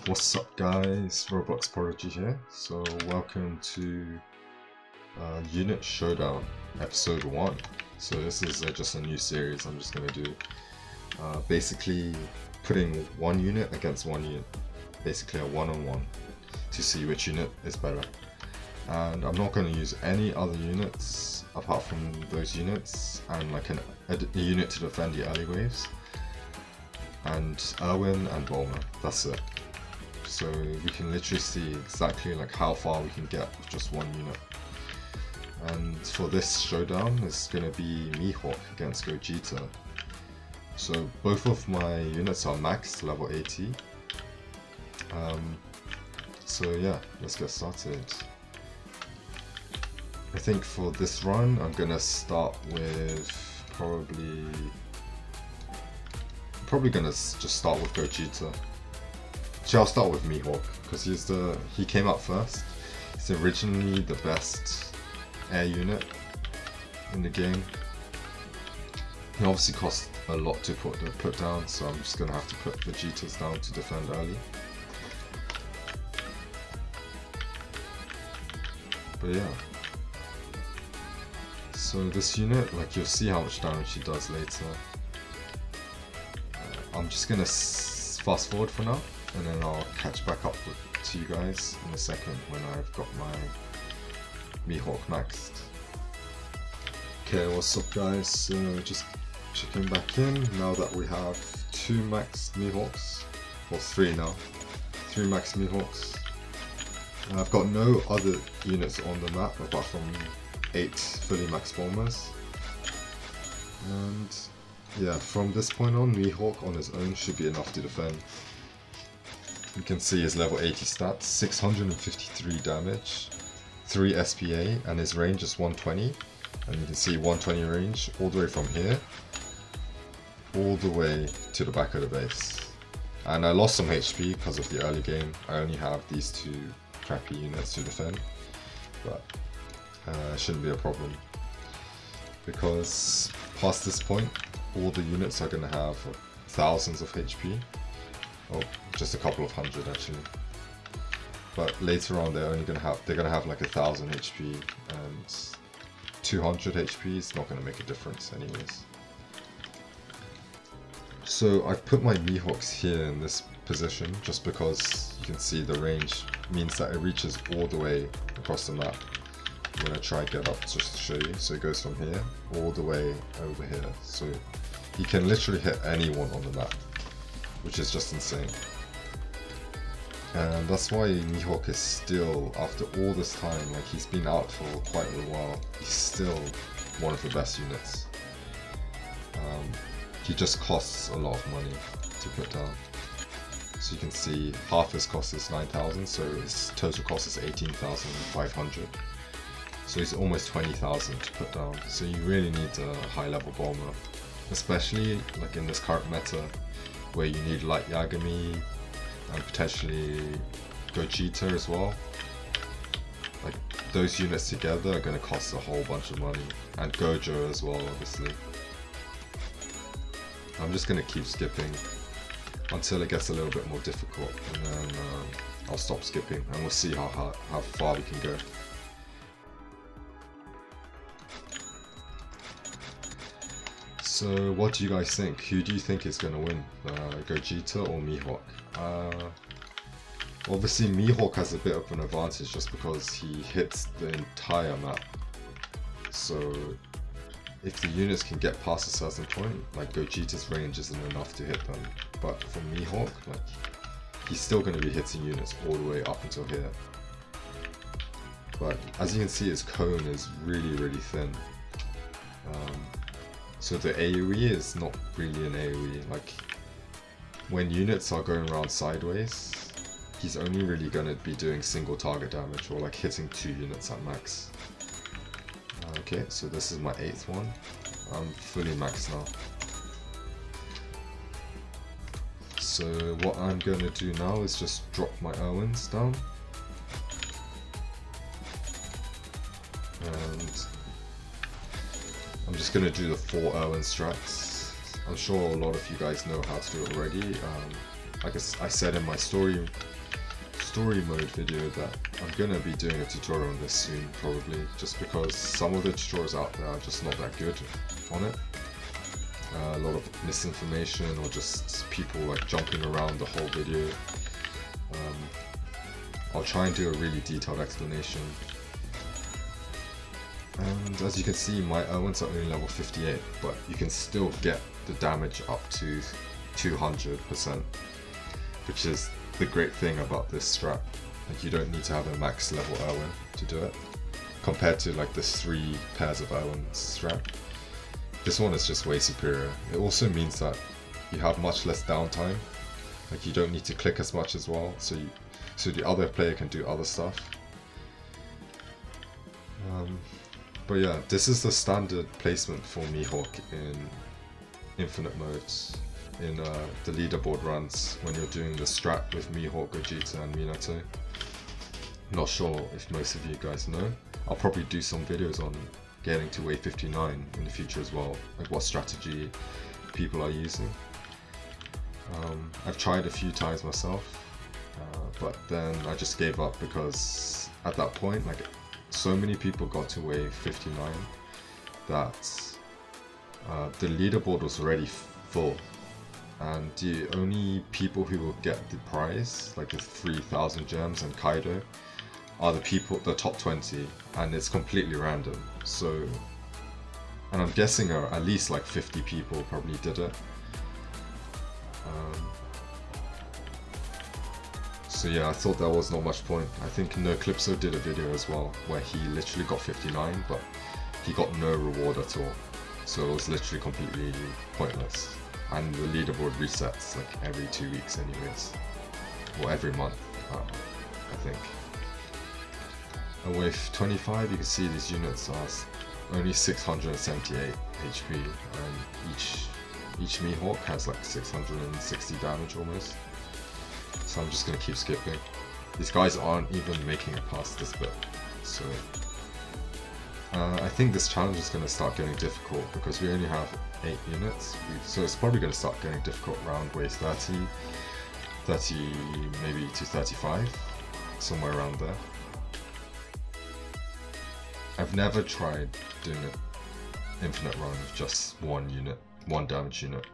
What's up guys, Roblox Prodigy here. So welcome to Unit Showdown episode 1. So this is just a new series I'm just going to do. Basically putting one unit against one unit. Basically a one-on-one to see which unit is better. And I'm not going to use any other units apart from those units and like a unit to defend the alleyways. And Erwin and Bulmer, that's it. So we can literally see exactly like how far we can get with just one unit. And for this showdown, it's going to be MIHAWK against Gogeta. So both of my units are maxed level 80. So yeah, let's get started. I think for this run, I'm going to start with probably going to just start with Gogeta. Actually, I'll start with MIHAWK because he came out first. He's originally the best air unit in the game. He obviously costs a lot to put down, so I'm just gonna have to put Vegetas down to defend early. But yeah. So this unit, like you'll see how much damage he does later. I'm just gonna fast forward for now, and then I'll catch back up to you guys in a second when I've got my MIHAWK maxed. Okay, what's up guys? So just checking back in now that we have 2 maxed MIHAWKs, or 3 now. 3 maxed MIHAWKs. And I've got no other units on the map apart from 8 fully maxed bombers. And yeah, from this point on, MIHAWK on his own should be enough to defend. You can see his level 80 stats, 653 damage, 3 SPA, and his range is 120. And you can see 120 range all the way from here, all the way to the back of the base. And I lost some HP because of the early game. I only have these 2 crappy units to defend, but it shouldn't be a problem. Because past this point, all the units are going to have thousands of HP. Oh, just a couple of hundred actually. But later on, they're gonna have like 1000 HP, and 200 HP is not gonna make a difference anyways. So I've put my MIHAWKs here in this position just because you can see the range means that it reaches all the way across the map. I'm gonna try get up just to show you. So it goes from here all the way over here. So he can literally hit anyone on the map, which is just insane. And that's why MIHAWK is still, after all this time, like he's been out for quite a while, he's still one of the best units. He just costs a lot of money to put down. So you can see half his cost is 9,000, so his total cost is 18,500. So he's almost 20,000 to put down. So you really need a high level bomber, especially like in this current meta, where you need light Yagami and potentially Gogeta as well. Like those units together are going to cost a whole bunch of money, and Gojo as well, obviously. I'm just going to keep skipping until it gets a little bit more difficult, and then I'll stop skipping and we'll see how far we can go. So what do you guys think? Who do you think is going to win? Gogeta or MIHAWK? Obviously MIHAWK has a bit of an advantage just because he hits the entire map. So if the units can get past a certain point, like Gogeta's range isn't enough to hit them. But for MIHAWK, like he's still going to be hitting units all the way up until here. But as you can see, his cone is really thin. So the AoE is not really an AoE. Like when units are going around sideways, he's only really going to be doing single target damage or like hitting 2 units at max. Okay, so this is my 8th one. I'm fully maxed now. So what I'm going to do now is just drop my Erwins down. And I'm just going to do the 4 Erwin strats. I'm sure a lot of you guys know how to do it already. like I said in my story mode video, that I'm gonna be doing a tutorial on this soon, probably, just because some of the tutorials out there are just not that good on it. A lot of misinformation, or just people like jumping around the whole video. I'll try and do a really detailed explanation. And as you can see, my Owens are only level 58, but you can still get the damage up to 200%, which is the great thing about this strat. Like, you don't need to have a max level Owen to do it, compared to like this 3 pairs of Owens strat. This one is just way superior. It also means that you have much less downtime. Like, you don't need to click as much as well, so the other player can do other stuff. But yeah, this is the standard placement for MIHAWK in infinite modes, in the leaderboard runs, when you're doing the strat with MIHAWK, Gogeta and Minato. Not sure if most of you guys know. I'll probably do some videos on getting to wave 59 in the future as well, like what strategy people are using. I've tried a few times myself, but then I just gave up, because at that point, like, so many people got to wave 59 that the leaderboard was already full, and the only people who will get the prize, like the 3,000 gems and Kaido, are the top 20, and it's completely random. So, and I'm guessing at least like 50 people probably did it. So yeah, I thought there was not much point. I think NoClipso did a video as well, where he literally got 59, but he got no reward at all. So it was literally completely pointless. And the leaderboard resets like every 2 weeks anyways. Or every month, I think. And with 25, you can see these units are only 678 HP, and each MIHAWK has like 660 damage almost. So I'm just going to keep skipping. These guys aren't even making it past this bit. So I think this challenge is going to start getting difficult, because we only have 8 units. So it's probably going to start getting difficult around wave 30 maybe to 35, somewhere around there. I've never tried doing an infinite run with just one damage unit.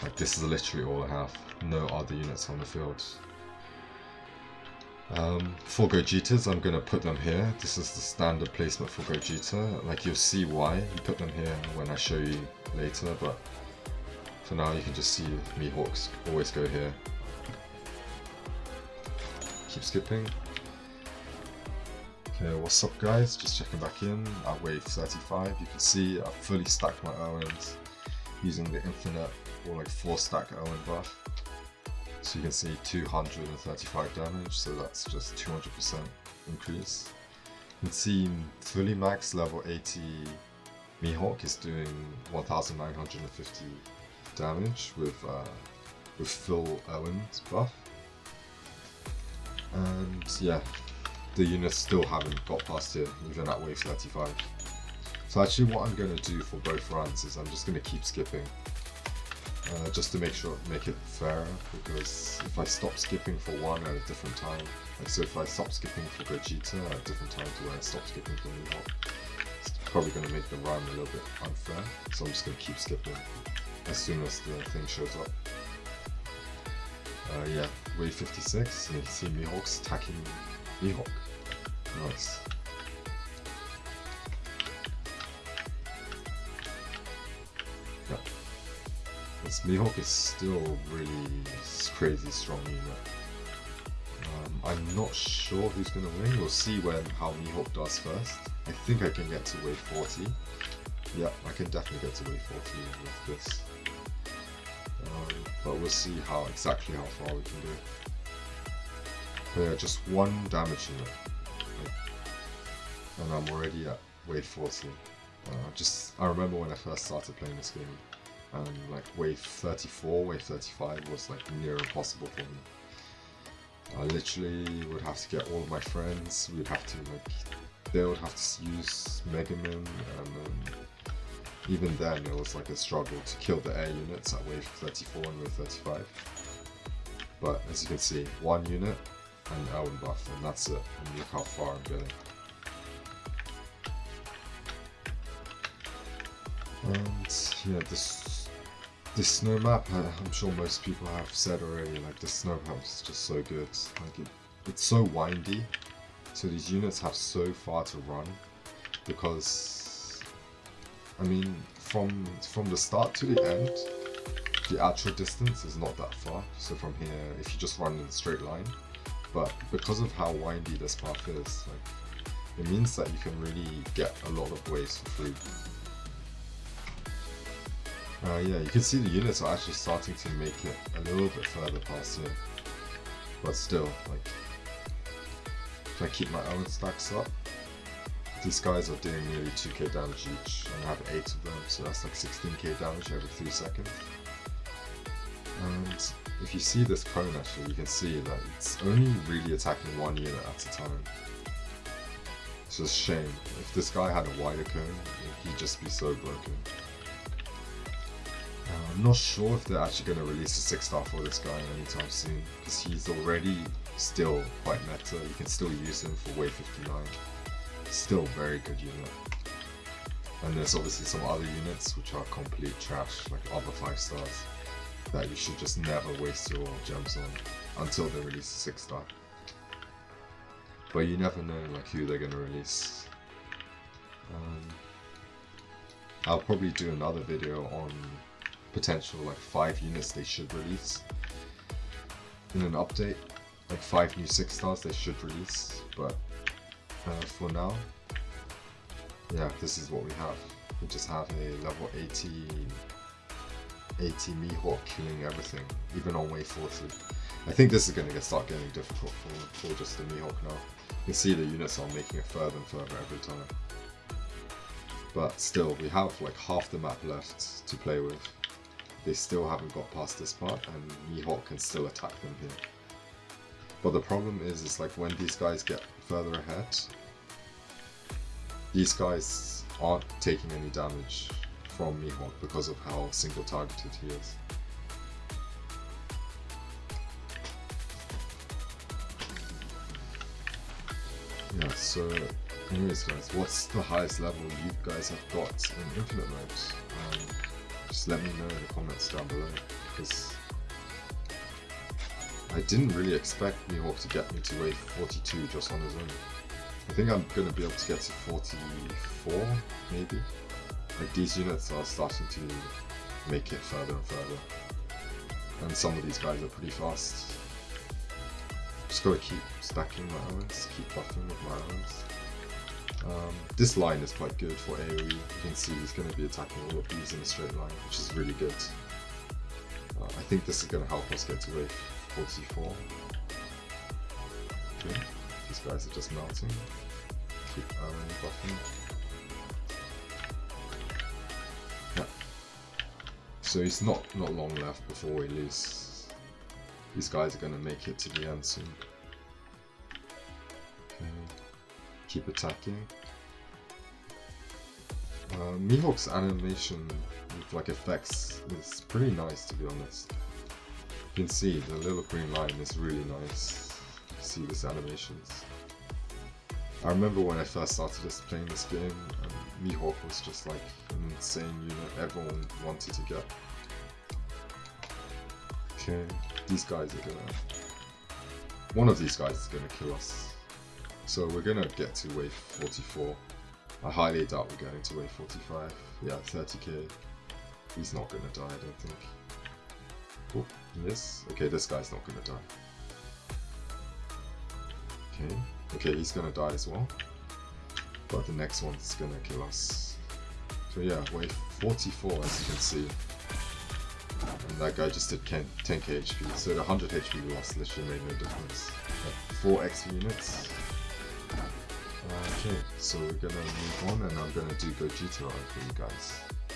Like, this is literally all I have, no other units on the field. For Gogetas, I'm going to put them here. This is the standard placement for Gogeta. Like, you'll see why you put them here when I show you later, but for now you can just see MIHAWKs always go here. Keep skipping. Okay, what's up guys? Just checking back in at wave 35. You can see I've fully stacked my Owens using the infinite or like 4-stack Owen buff. So you can see 235 damage, so that's just 200% increase. You can see fully max level 80 MIHAWK is doing 1950 damage with full Owens buff. And yeah, the units still haven't got past here, even at wave 35. So actually what I'm going to do for both runs is I'm just going to keep skipping. Just to make it fairer, because if I stop skipping for one at a different time, like so if I stop skipping for Gogeta at a different time to when I stop skipping for MIHAWK, it's probably going to make the run a little bit unfair, so I'm just going to keep skipping as soon as the thing shows up. Yeah, wave 56, and you can see MIHAWK's attacking MIHAWK. Nice. Yeah. This MIHAWK is still really crazy strong unit. I'm not sure who's going to win. We'll see how MIHAWK does first. I think I can get to wave 40. Yeah, I can definitely get to wave 40 with this. But we'll see exactly how far we can do. But yeah, just one damage unit. And I'm already at wave 40. I remember when I first started playing this game, and like wave 34, wave 35 was like near impossible for me. I literally would have to get all of my friends, they would have to use Mega Man, and even then it was like a struggle to kill the air units at wave 34 and wave 35. But as you can see, 1 unit and Elven buff, and that's it. And look how far I'm getting. And yeah, this snow map, I'm sure most people have said already, like the snow map is just so good. Like it's so windy, so these units have so far to run, because I mean from the start to the end, the actual distance is not that far. So from here, if you just run in a straight line, but because of how windy this path is, like it means that you can really get a lot of waves for free. Yeah, you can see the units are actually starting to make it a little bit further past here, but still, like, if I keep my own stacks up, these guys are doing nearly 2k damage each, and I have 8 of them, so that's like 16k damage every 3 seconds. And if you see this cone, actually, you can see that it's only really attacking 1 unit at a time. It's just a shame. If this guy had a wider cone, he'd just be so broken. I'm not sure if they're actually going to release a 6-star for this guy anytime soon, because he's already still quite meta. You can still use him for wave 59. Still a very good unit. And there's obviously some other units which are complete trash, like other 5 stars, that you should just never waste your gems on until they release a 6-star. But you never know like who they're going to release. I'll probably do another video on potential like 5 units they should release in an update, like 5 new 6-stars they should release, but for now, yeah, this is what we have. We just have a level 80 MIHAWK killing everything, even on wave 40. I think this is going to start getting difficult for just the MIHAWK now. You can see the units are making it further and further every time. But still, we have like half the map left to play with. They still haven't got past this part, and MIHAWK can still attack them here. But the problem is like when these guys get further ahead, these guys aren't taking any damage from MIHAWK because of how single targeted he is. Yeah, so anyways guys, what's the highest level you guys have got in Infinite mode? Just let me know in the comments down below, because I didn't really expect MIHAWK to get me to wave 42 just on his own. I think I'm going to be able to get to 44, maybe. Like these units are starting to make it further and further. And some of these guys are pretty fast. Just gotta keep stacking my elements, keep buffing with my elements. This line is quite good for AoE. You can see he's going to be attacking all of these in a straight line, which is really good. I think this is going to help us get to wave 44. Okay, these guys are just melting. Keep buffing. Yeah. So he's not long left before we lose. These guys are going to make it to the end soon. Okay. Keep attacking. MIHAWK's animation with like effects is pretty nice, to be honest. You can see the little green line is really nice. You can see this animations. I remember when I first started playing this game, MIHAWK was just like an insane unit everyone wanted to get. Okay, these guys are gonna... One of these guys is gonna kill us. So we're gonna get to wave 44. I highly doubt we're going to wave 45. Yeah, 30k. He's not gonna die, I don't think. Oh, yes. Okay, this guy's not gonna die. Okay. Okay, he's gonna die as well. But the next one's gonna kill us. So yeah, wave 44 as you can see. And that guy just did 10k HP. So the 100 HP loss literally made no difference. 4 extra units. Okay, so we're gonna move on and I'm gonna do Gogeta for you guys.